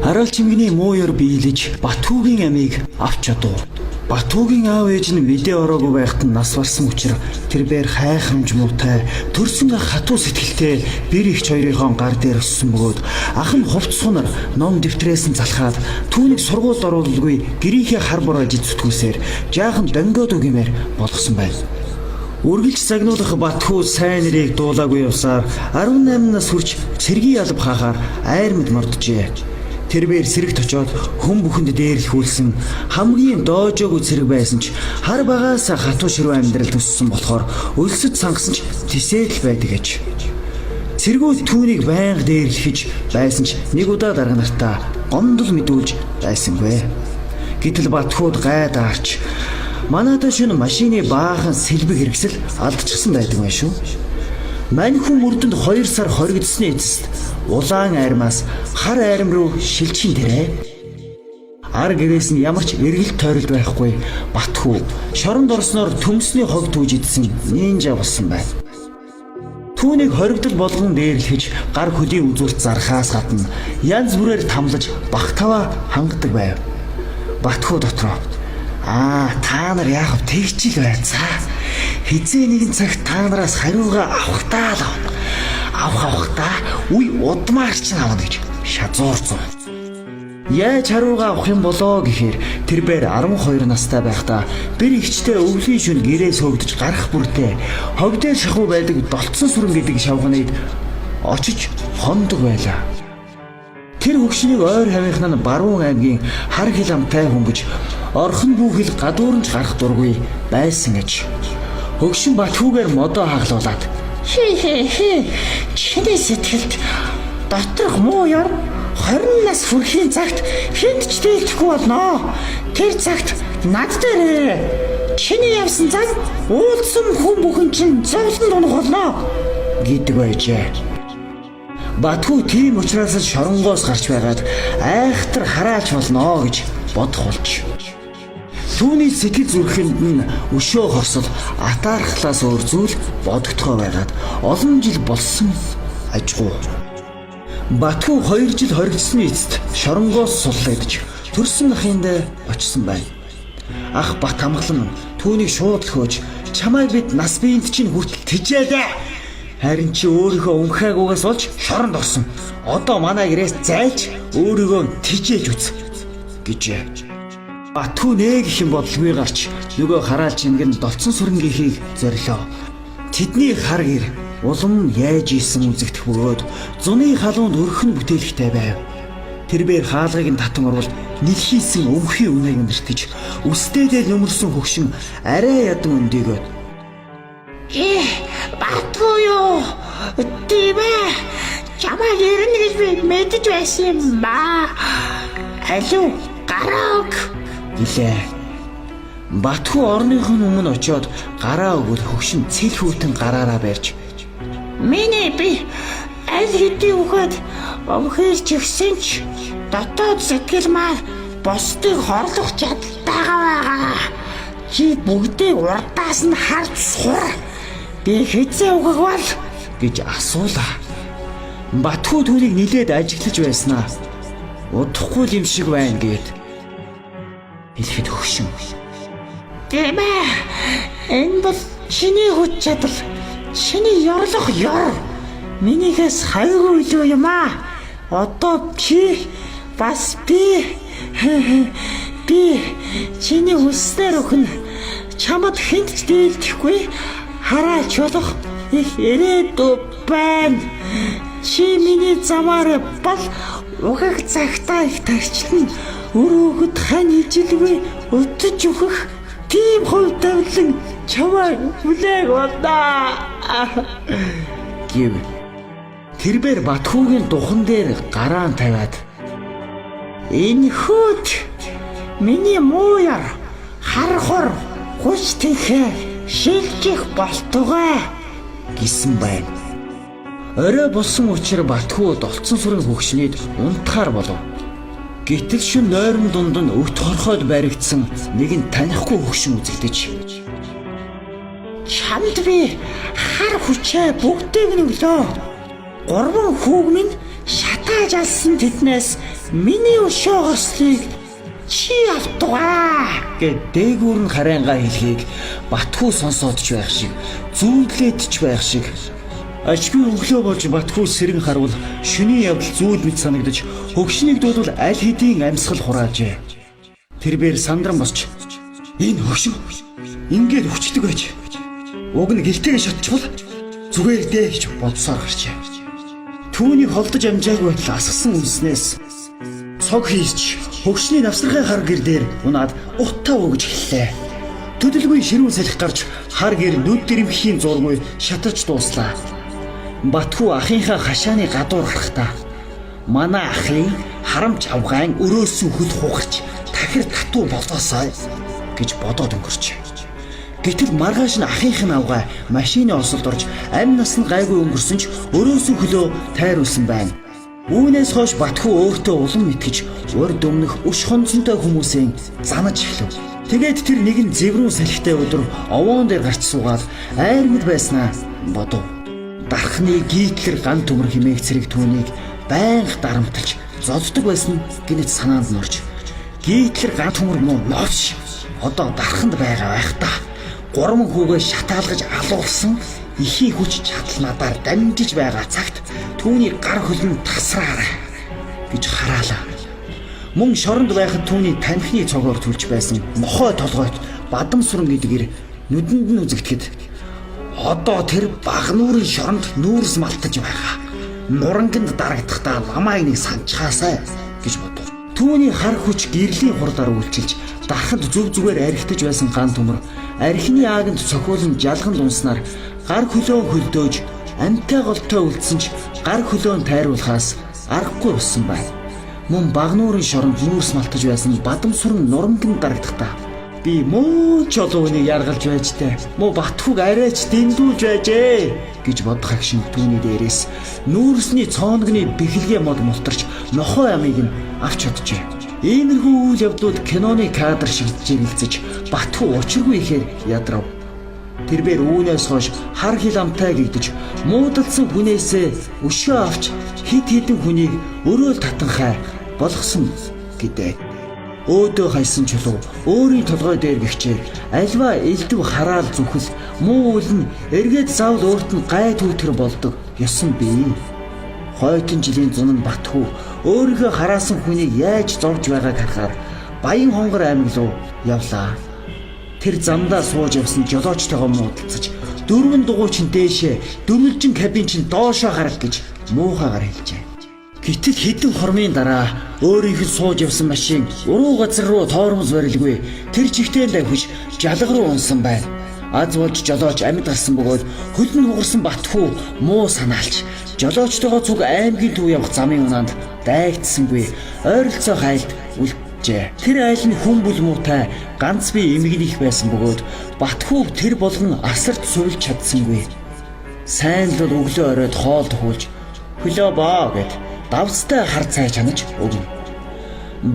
Хараал чимгэний муу ёр биелэж Батхүүгийн амийг авч чадав. Батхүүгийн аав ээж нь мэдээ ороогүй байхад нь нас барсан учраас тэр бээр хайхрамж муутай төрсөн хатуу сэтгэлтэй бэр ихч хоёрын гар дээр өссөн бөгөөд ах нь хувцсунаар ном дэвтрээс нь залхаад түүнийг сургуульд оруулалгүй гэрийнхээ хар бороо зүтгүүсээр жаахан дөнгөөд үгэмээр болгосон байна. Үргэлж загнуулах Батхүү сайн нэрийг дуулаагүй явсаар 18 нас хүрч цэргийн алба хаахаар айрмад морджээ. Тэрээр сэрэгт очоод хүн бүхэнд дээрлэхүүлсэн хамгийн доожоогүй цэрэг байсан ч хар багаас хатуу ширүү амьдрал төссөн болохоор өлсөд сангасан ч тисэл байдаг гэж. Цэргүүд түүнийг байнга дээрлэхэж байсан ч нэг удаа дарга нартаа гомдол мэдүүлж байсангүй. Гэтэл Батхууд гайдаарч манайд шөнө машины баахан сэлбэг хэрэгсэл алдчихсан байдаг байх шүү. Мань хүн мөрдөнд 2 сар хоригдсны эцэст улаан айрмаас хар айрам руу шилжин тэрэ. Ар гэрээс нь ямар ч эргэлт тойролт байхгүй Батхүү шоронд орсноор төмсний хог түүж идсэн нинжа болсон байна. Түүнийг хоригдол болгон дээрлэхэж гар хөдийн үзүүлэлт зархаас гадна янз бүрээр тамлаж багтаваа хангадаг байв. Батхүү дотроо та нар яах вэ тэгчил байцаа. Хизээ нэгэн цагт та нараас хариугаа авахтаа л авахтаа үе удмаарч нь авна гэж шазуурцсан. Яаж хариугаа авах юм болоо гэхээр тэрээр 12 настай байхдаа бэр ихчтэй өвлийн шөнө гэрээс хөөгдөж гарах бүртээ хог дээр шахуу байдаг долцсон сүрэн гэдэг шавханыг очиж хондог байлаа. Тэр хөгшнийг ойр хавийнхнаа нь Баруун аймгийн хар хил амтай хөнгөж орхон бүхэл гадуурнж гарах дургүй байсан гэж. Хөгшин Батхүүгээр модоо хаглуулад чиний сэтгэлд доторх муу ёр 20 нас хүрэхийн цагт хэнд ч дийлдэхгүй болно. Тэр цагт над дээр чиний явсан цаг уулзсан хүн бүхэн чинь зовлон унах болно гэдэг байжээ. Батхүү тийм учраас шоронгоос гарч байгаад айхтар хараалж болно гэж бодох болж. Түүний сэтгэл зүрхэнд нь өшөө хорсол атаархлаас өөр зүйл бодогдохоо байгаад олон жил болсон ажгүй. Батхүү 2 жил хоригдсны эцэст шоронгоос суллагдж төрсөн ахынд очсон байна. Ах Бат амглан түүнийг шууд л хөөж чамайг бид нас биенд чинь хүртэл тижээлээ. Харин чи өөрийнхөө өмхаагүйгээс болж шоронд орсон. Одоо манай гэрээс зайлж өөрийгөө тижээж үз гэжээ. Батхүү нэг их юм бодлгүй гарч нөгөө хараал чингэн долцсон сүрэнгийнхийг зорилоо. Тэдний хар гэр улам яаж исэн үзэгдэх бөгөөд зуны халуунд өрхөн бүтээлхтэй байв. Тэрээр хаалгыг нь татан орвол нэлхийсэн өмхийн үнэг нэртэж үстэдэл нөмөрсөн хөгшин арай ядан өндөгөөд Батхүү юу? Тийм ээ. Чамайг ирнэ гэж би мэдэж байсан юм ба. Алуу гарааг гэлээ. Батхүү орныхон өмнө очиод гараа өгөл хөгшин цэл хүүтэн гараараа барьж миний би аль хэдийн үхэд өмхөж өгсөн ч дотоод сэтгэл маань бусдыг хорлох чадaltaйгаа байгаа. Чи бүгдийг урдаас нь харж сур. Би хэзээ өгөх бол гэж асуулаа. Батхүү түүнийг нилээд ажиглаж байснаа. Удахгүй юм шиг байна гэд хэлэхэд хөгшин. Тийм ээ. Энэ бол чиний хүч чадал. Чиний ёрлох ёр. Минийхээс хайгүй илүү юм аа. Одоо чи бас би чиний хүснээр өхнө. Чамд хэнд ч дийлдэхгүй хараач болох их ирээдүй байна. Чи миний замаар бол угаг цагтаа их тарчлан өрөөгд хань ижилгүй өтөж өгөх тийм хувь тавилан чамайг хүлээг болнаа гэв. Тэрээр Батхүүгийн духан дээр гараан тавиад энэ хөөт миний муу яр харахор хүч тэхэ шилжих болтугай гэсэн байна. Орой болсон учраас Батхүү долцсон сүрэн хөгшнийд унтахаар болов. Гэтэл шин нойрон дунд нь өвт хорхойд баригдсан нэгэн танихгүй хөгшин үзэгдэж чамд би хар хүчээ бүгдийг нь өглөө. Гурван хүүг минь шатааж алсан тэднээс миний өшөө хослыг чи автугаа гэд дээгүүр нь харайнгаа хэлхийг Батхүү сонсоод ч байх шиг зүүдлээд ч байх шиг ажгүй өглөө болж Батхүү сэрэн харвал шөнийн явдал зүйл мэт санагдаж хөгшнийг дуудвал аль хэдийн амьсгал хураажээ. Тэрээр сандран босч энэ хөгшин ингээд хүчдэг байж уг нь гэлтэйгээ шатчихвал зүгээр дээ гэж бодсоор гарчээ. Түүнийг холдож амжаагүй байтал асгасан үнснээс цог хийч хөгшний навсрахын хар гэр дээр унаад утаа өгж эхэллээ. Төдөлгүй ширүүн салхи гарч хар гэр нүд дэрэмхийн зургүй шатарч дууслаа. Батхүү ахынхаа хашааны гадуур гарахдаа манай ахын харамч авгаан өрөөсөн хөл хугарч тахир татуу болоосай гэж бодоод өнгөрч. Гэтэл маргааш нь ахынх нь авгаа машины осолд орж амь нас нь гайгүй өнгөрсөн ч өрөөсөн хөлөө тайруулсан байна. Үүнээс хойш Батхүү өөртөө улам итгэж урд өмнөх өш хонцонтой хүмүүсийн занаж эхлэв. Тэгээд тэр нэгэн зэврүүн салхитай өдөр овоон дээр гарч суугаад айрмад байснаа бодов. Дархны гийтлэр ган төмөр химээх цэрэг түүнийг байнга дарамтлж зоддог байсан гинэт санаанд нь орж гийтлэр ган төмөр муу новш одоо дарханд байгаа байх та. Гурван хүүгээ шатаалгаж алуулсан ихийн хүч чадал надаар дамжиж байгаа цагт түүний гар хөлн тасраарай гэж хараалаа. Мөн шоронд байхад түүний танхины цогоор түлж байсан мохой толгойд бадамсуран гэдгээр нүдэнд нь үзэгдэхэд одоо тэр баг нүүрийн шоронд нүүрс малтаж байгаа. Нуранганд дарагдахдаа ламайг нэг санчхаасай гэж бодов. Түүний хар хүч гэрлийн хурдаар үйлчилж дарахад зүв зүгээр архитаж байсан ган төмөр архины ааганд цохиулан жалган дунснаар гар хөлөө хөлдөөж амтай голтой үлдсэн ч гар хөлөө тайруулахаас аргагүй болсон байна. Мөн баг нүүрийн шоронд нүүрс малтаж байсан бадамсуран нуранганд дарагдахдаа би муу ч олооны яргалж байжтэй. Муу Батхүүг арайч дэндүүлж байжээ гэж бодох агшин түүний дээрээс нүүрсний цооногны бэхэлгээ мод мултарч нохой амийг нь авч чаджээ. Иймэрхүү үйл явдлууд киноны кадр шиг жигэлцэж Батхүү учиргүй ихээр ядрав. Тэрээр үүнээс хойш хар хил амтай гэгдэж муудалсан хүнээсээ өшөө авч хид хідэн хүнийг өрөөл татанхай болгосон гэдэг. Өөдөө хайсан чулуу өөрийн толгой дээр гихчээ альва элдв хараал зүхэл муу үл нь эргээд заавал өөрт нь гай түүтгэр болдог ёсон бий. Хойтон жилийн зун Батхүү өөрийнхөө хараасан хүнийг яаж зовж байгааг харахаар Баян хонгор аймаг руу явлаа. Тэр замдаа сууж явсан жолоочтойгоо муудалцаж дөрвөн дугуйчин дээшээ дөрвөлжин кабин чин доошоо харах гэж муухайгаар хэлжээ. Гэтэл хэдэн хормын дараа өөрийнх нь сууж явсан машин уруу газар руу тоормоз барилгүй тэр чигтээ давхиж жалга руу унсан байна. Аз болж жолооч амьд гарсан бөгөөд хөлн хугарсан Батхүү муу санаалж жолоочтойгоо цуг аймгийн төв явах замын унаанд дайгдсангүй ойролцоо хайлт үлджээ. Тэр айл нь хүн бүл муутай ганц бие эмгэнийх байсан бөгөөд Батхүүг тэр болгон асарт сувилж чадсангүй. Сайн л өглөө оройд хоол тохиулж хөлөө баа гэд давцтай хар цай чанаж өгнө.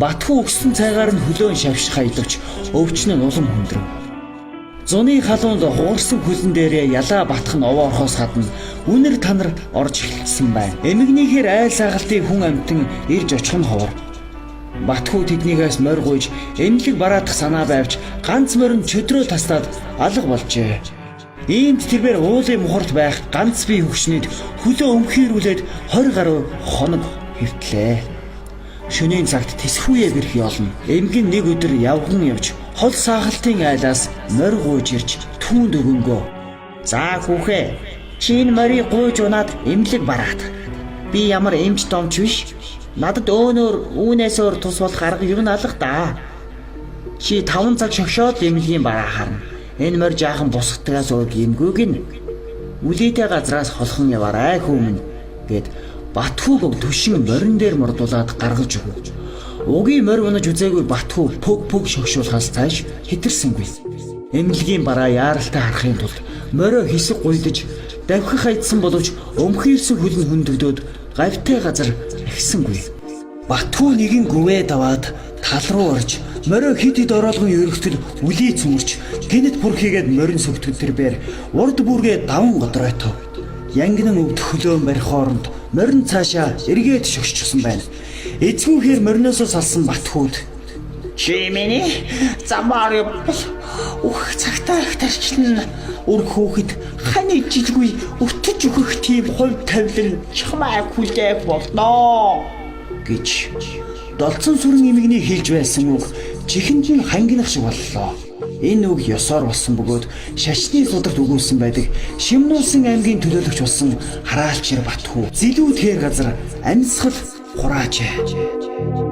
Батхүү өгсөн цайгаар нь хөлөөн шавшихаа идвч өвчин нь улам хүндрэв. Зуны халуунд хугарсан хөлн дээрээ ялаа батх нь овоорхоос гадна үнэр танар орж эхэлсэн байна. Эмгэнийхээр айл сагалтын хүн амтан ирж очих нь ховор. Батхүү тэднийгээс морь гуйж эмнэлэг бараадах санаа байвч ганц морин чөдрөө тастаад алга болжээ. Иймд тэрээр уулын мухарт байх ганц бие хөвшнөд хөлөө өмхийрүүлээд 20 гаруй хоног хэвтлээ. Шөнийн цагт тэсхүүе гэрх явна. Эмгэн нэг өдөр явган явж хол саахалтын айлаас морь гуйж ирж түүнд өгөнгөө. За хүүхээ, чи энэ морийг гуйж унаад эмнэлэг бараад. Би ямар эмч домч биш. Надад өөнөр үүнээс өөр тус болох арга юу н алга да. Чи 5 цаг шогшоод эмнэлгийн бараа харна. Энэ морь жаахан бусгатгаас өөр гимгүйг нь үлээтэй газраас холхон яваарай хүмүүн гэд Батхүүг төшин морин дээр мордуулаад гаргаж өгөв. Угийн морь унаж үзээгүй Батхүү пөг шогшуулахаас цааш хэтэрсэнгүй. Эмнэлгийн бараа яаралтай харахын тулд морио хэсэг гуйдаж давхих хайдсан боловч өмхийрсэн хөлн хөндөгдөөд гавьтай газар ахисангүй. Батхүү нэгэн гүвээ даваад тал руу орж морио хид ороолгон өргөтөл үлий цөмөрч гинэт бүрхийгээд морин сүгтгэд тэрээр урд бүргээ даван годройтов. Янгинан өвдөх хөлөөн барих хооронд морин цаашаа эргээд шогшчихсон байна. Эцгүүхээр мориноос салсан Батхүүд чи миний замаар явбал ух цагтаа их тарчлан өр хөөхд ханы жижигүй өтөж өгөх тийм хувь тавилан чамайг хүлээх болноо гэж долцсон сүрэн эмэгний хэлж байсан үг чихэнжин хангинах шиг боллоо. Энэ үг ёсоор болсон бөгөөд шашны сударт өгүүлсэн байдаг Шимнуусан аймгийн төлөөлөгч болсон Хараалчир Батхүү зэлүү тэр газар амьсгал хураажээ.